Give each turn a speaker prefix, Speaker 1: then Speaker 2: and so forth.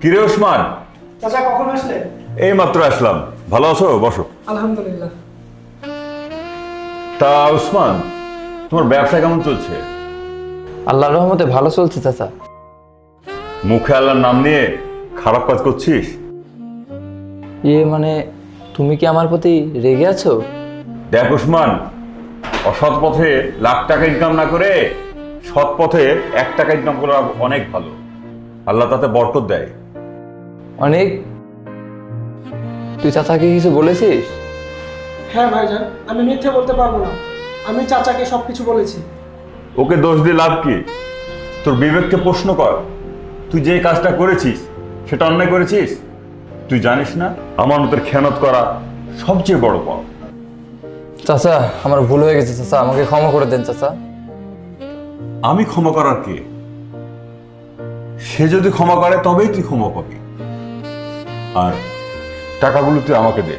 Speaker 1: কিরে ওসমান,
Speaker 2: চাচা কখন আসলে?
Speaker 1: এই মাত্র আসলাম। ভালো আছো? বসো।
Speaker 2: আলহামদুলিল্লাহ।
Speaker 1: তা ওসমান, তোমার ব্যবসা কেমন চলছে?
Speaker 3: আল্লাহর রহমতে ভালো চলছে চাচা।
Speaker 1: মুখে আল্লাহর নাম নিয়ে খারাপ কাজ করছিস?
Speaker 3: মানে তুমি কি আমার প্রতি রেগে আছো?
Speaker 1: দেখ ওসমান, অসৎ পথে লাখ টাকা ইনকাম না করে সৎ পথে 1 টাকা ইনকাম করা অনেক ভালো। আল্লাহ তাতে বরকত দেয়।
Speaker 3: অনেক। তুই চাচাকে কিছু বলেছিস?
Speaker 2: হ্যাঁ ভাইজান, আমি মিথ্যে বলতে পারবো না। আমি চাচাকে সবকিছু বলেছি।
Speaker 1: ওকে দোষ দিয়ে লাভ কি? তোর বিবেককে প্রশ্ন কর। তুই যে কাজটা করেছিস সেটা অন্যায় করেছিস। তুই জানিস না আমানতের খেয়ানত করা সবচেয়ে বড় পাপ।
Speaker 3: চাচা আমার ভুল হয়ে গেছে চাচা, আমাকে ক্ষমা করে দেন চাচা।
Speaker 1: আমি ক্ষমা করার কে? সে যদি ক্ষমা করে তবেই তুই ক্ষমা পাবি। আর টাকাগুলো তুই আমাকে দে।